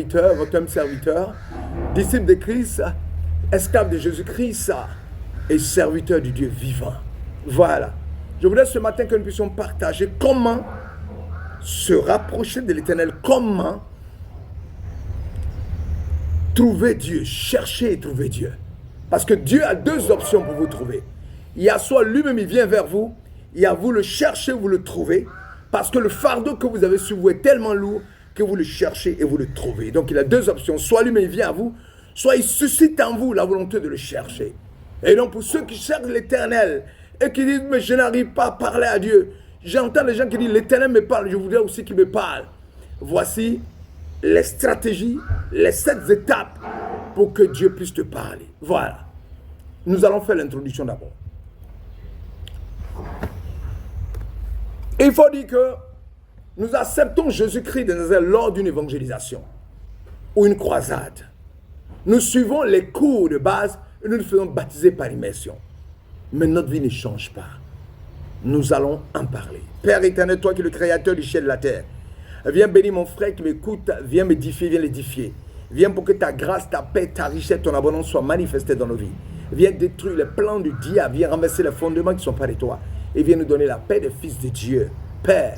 serviteur, votre homme serviteur, disciple de Christ, esclave de Jésus-Christ et serviteur du Dieu vivant. Voilà. Je voudrais ce matin que nous puissions partager comment se rapprocher de l'Éternel, comment trouver Dieu, chercher et trouver Dieu. Parce que Dieu a deux options pour vous trouver. Il y a soit lui-même, il vient vers vous, il y a vous le cherchez, vous le trouvez, parce que le fardeau que vous avez sur vous est tellement lourd que vous le cherchez et vous le trouvez. Donc il a deux options, soit lui-même il vient à vous, soit il suscite en vous la volonté de le chercher. Et donc pour ceux qui cherchent l'Éternel et qui disent, mais je n'arrive pas à parler à Dieu, j'entends les gens qui disent, l'Éternel me parle, je voudrais aussi qu'il me parle. Voici les stratégies, les 7 étapes pour que Dieu puisse te parler. Voilà. Nous allons faire l'introduction d'abord. Il faut dire que nous acceptons Jésus-Christ de Nazareth lors d'une évangélisation ou une croisade. Nous suivons les cours de base et nous nous faisons baptiser par immersion. Mais notre vie ne change pas. Nous allons en parler. Père éternel, toi qui es le créateur du ciel et de la terre, viens bénir mon frère qui m'écoute, viens m'édifier, viens l'édifier. Viens pour que ta grâce, ta paix, ta richesse, ton abondance soient manifestées dans nos vies. Viens détruire les plans du diable, viens renverser les fondements qui ne sont pas de toi. Et viens nous donner la paix des fils de Dieu. Père,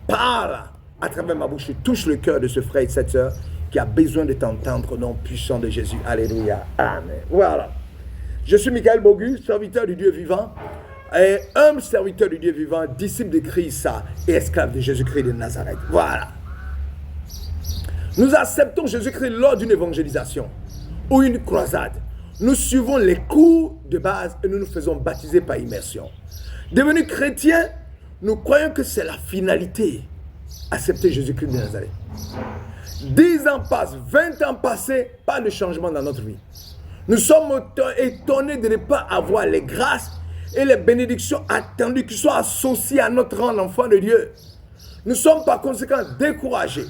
parle à travers ma bouche et touche le cœur de ce frère et de cette sœur qui a besoin de t'entendre au nom puissant de Jésus. Alléluia. Amen. Voilà. Je suis Michael Bogus, serviteur du Dieu vivant, et humble serviteur du Dieu vivant, disciple de Christ et esclave de Jésus-Christ de Nazareth. Voilà. Nous acceptons Jésus-Christ lors d'une évangélisation ou une croisade. Nous suivons les cours de base et nous nous faisons baptiser par immersion. Devenus chrétiens, nous croyons que c'est la finalité. Accepter Jésus-Christ de Nazareth. 10 ans passent, 20 ans passés, pas de changement dans notre vie. Nous sommes étonnés de ne pas avoir les grâces et les bénédictions attendues qui sont associées à notre rang d'enfant de Dieu. Nous sommes par conséquent découragés.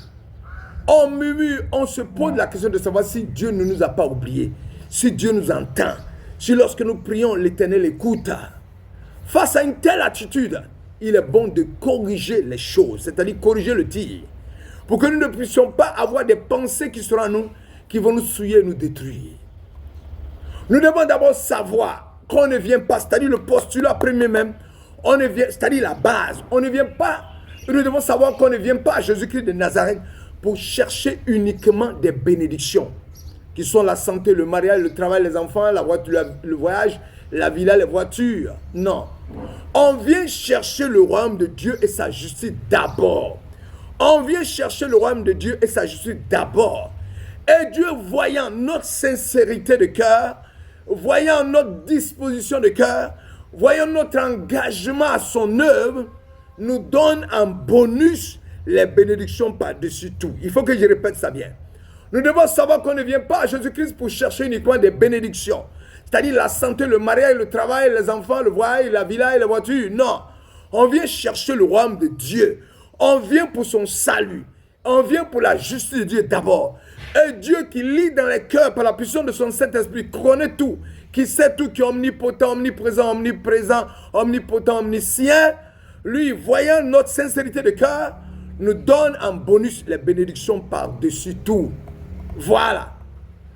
On murmure, on se pose la question de savoir si Dieu ne nous a pas oubliés, si Dieu nous entend, si lorsque nous prions, l'Éternel écoute. Face à une telle attitude, il est bon de corriger les choses, c'est-à-dire corriger le tir, pour que nous ne puissions pas avoir des pensées qui seront en nous, qui vont nous souiller et nous détruire. Nous devons d'abord savoir qu'on ne vient pas, c'est-à-dire le postulat premier même, on ne vient, c'est-à-dire la base, on ne vient pas, nous devons savoir qu'on ne vient pas à Jésus-Christ de Nazareth pour chercher uniquement des bénédictions, qui sont la santé, le mariage, le travail, les enfants, la voiture, le voyage, la villa, les voitures. Non. On vient chercher le royaume de Dieu et sa justice d'abord. On vient chercher le royaume de Dieu et sa justice d'abord. Et Dieu, voyant notre sincérité de cœur, voyant notre disposition de cœur, voyant notre engagement à son œuvre, nous donne en bonus les bénédictions par-dessus tout. Il faut que je répète ça bien. Nous devons savoir qu'on ne vient pas à Jésus-Christ pour chercher uniquement des bénédictions. C'est-à-dire la santé, le mariage, le travail, les enfants, le voyage, la villa et la voiture. Non. On vient chercher le royaume de Dieu. On vient pour son salut. On vient pour la justice de Dieu d'abord. Et Dieu qui lit dans les cœurs par la puissance de son Saint-Esprit, connaît tout, qui sait tout, qui est omnipotent, omniprésent, omnipotent, omniscient, lui, voyant notre sincérité de cœur, nous donne en bonus les bénédictions par-dessus tout. Voilà.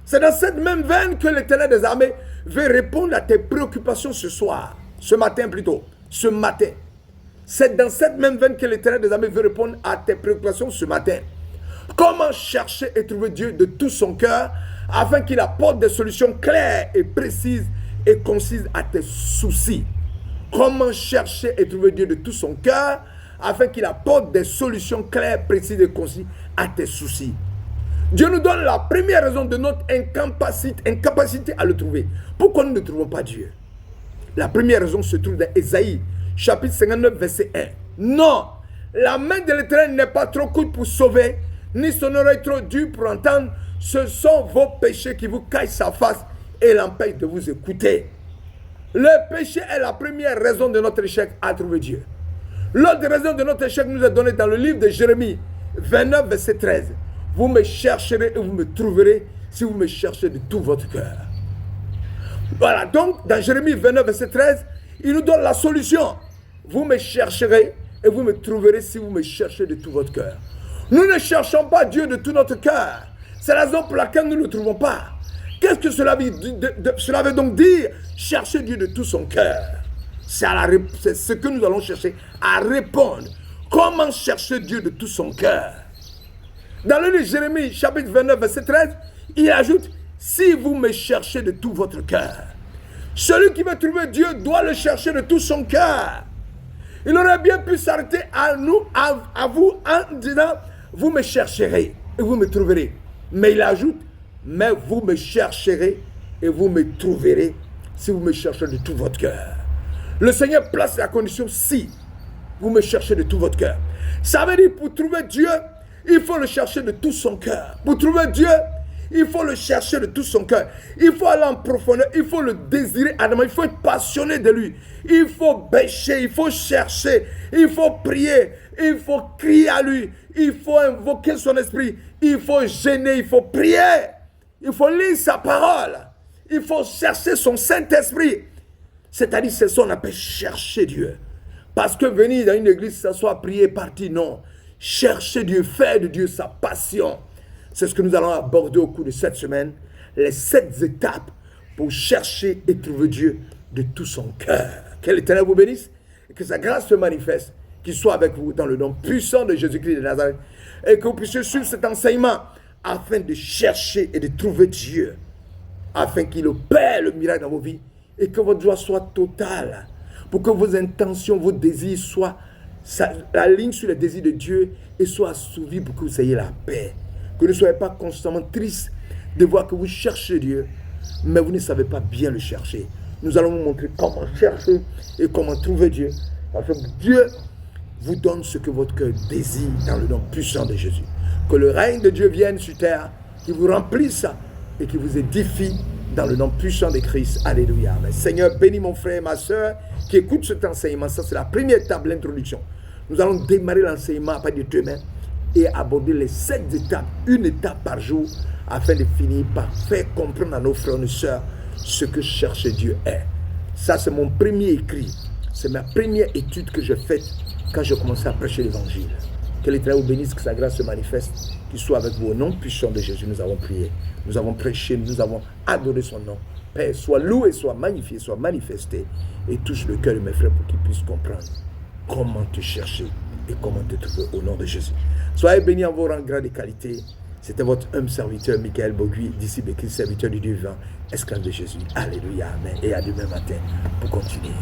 C'est dans cette même veine que l'Éternel des armées veut répondre à tes préoccupations ce matin plutôt. C'est dans cette même veine que l'Éternel des armées veut répondre à tes préoccupations ce matin. Comment chercher et trouver Dieu de tout son cœur afin qu'il apporte des solutions claires et précises et concises à tes soucis. Comment chercher et trouver Dieu de tout son cœur afin qu'il apporte des solutions claires, précises et concises à tes soucis. Dieu nous donne la première raison de notre incapacité à le trouver. Pourquoi nous ne trouvons pas Dieu? La première raison se trouve dans Ésaïe, chapitre 59, verset 1. Non, la main de l'Éternel n'est pas trop courte pour sauver, ni son oreille trop dure pour entendre. Ce sont vos péchés qui vous cachent sa face et l'empêchent de vous écouter. Le péché est la première raison de notre échec à trouver Dieu. L'autre raison de notre échec nous est donnée dans le livre de Jérémie 29, verset 13. Vous me chercherez et vous me trouverez si vous me cherchez de tout votre cœur. Voilà, donc dans Jérémie 29, verset 13, il nous donne la solution. Vous me chercherez et vous me trouverez si vous me cherchez de tout votre cœur. Nous ne cherchons pas Dieu de tout notre cœur. C'est la raison pour laquelle nous ne le trouvons pas. Qu'est-ce que cela veut donc dire? Chercher Dieu de tout son cœur. C'est ce que nous allons chercher à répondre. Comment chercher Dieu de tout son cœur? Dans le livre de Jérémie, chapitre 29, verset 13, il ajoute, si vous me cherchez de tout votre cœur. Celui qui veut trouver Dieu doit le chercher de tout son cœur. Il aurait bien pu s'arrêter à vous en disant, vous me chercherez et vous me trouverez. Mais il ajoute, mais vous me chercherez et vous me trouverez si vous me cherchez de tout votre cœur. Le Seigneur place la condition si vous me cherchez de tout votre cœur. Ça veut dire pour trouver Dieu, il faut le chercher de tout son cœur. Pour trouver Dieu, il faut le chercher de tout son cœur. Il faut aller en profondeur, il faut le désirer ardemment, il faut être passionné de lui. Il faut bêcher, il faut chercher, il faut prier, il faut crier à lui, il faut invoquer son esprit, il faut gêner, il faut prier, il faut lire sa parole, il faut chercher son Saint-Esprit. C'est-à-dire, c'est ça qu'on appelle chercher Dieu. Parce que venir dans une église, s'asseoir, prier, partir, non. Chercher Dieu, faire de Dieu sa passion. C'est ce que nous allons aborder au cours de cette semaine. Les 7 étapes pour chercher et trouver Dieu de tout son cœur. Que l'Éternel vous bénisse et que sa grâce se manifeste, qu'il soit avec vous dans le nom puissant de Jésus-Christ de Nazareth et que vous puissiez suivre cet enseignement afin de chercher et de trouver Dieu, afin qu'il opère le miracle dans vos vies et que votre joie soit totale, pour que vos intentions, vos désirs soient alignés sur les désirs de Dieu et soient assouvis pour que vous ayez la paix. Que vous ne soyez pas constamment triste de voir que vous cherchez Dieu, mais vous ne savez pas bien le chercher. Nous allons vous montrer comment chercher et comment trouver Dieu, afin que Dieu vous donne ce que votre cœur désire dans le nom puissant de Jésus. Que le règne de Dieu vienne sur terre, qu'il vous remplisse et qu'il vous édifie dans le nom puissant de Christ. Alléluia. Amen. Seigneur, bénis mon frère et ma soeur qui écoutent cet enseignement. Ça, c'est la première étape de l'introduction. Nous allons démarrer l'enseignement à partir de demain et aborder les 7 étapes, une étape par jour, afin de finir par faire comprendre à nos frères et nos sœurs ce que chercher Dieu est. Ça, c'est mon premier écrit. C'est ma première étude que j'ai faite quand j'ai commencé à prêcher l'évangile. Que l'Éternel vous bénisse, que sa grâce se manifeste, qu'il soit avec vous au nom puissant de Jésus. Nous avons prié, nous avons prêché, nous avons adoré son nom. Père, sois loué, sois magnifié, sois manifesté et touche le cœur de mes frères pour qu'ils puissent comprendre comment te chercher et comment te trouver au nom de Jésus. Soyez bénis en vos rangs, grades et qualités. C'était votre humble serviteur, Michael Bogui, d'ici Béquille, serviteur du Dieu vivant, esclave de Jésus. Alléluia, amen. Et à demain matin pour continuer.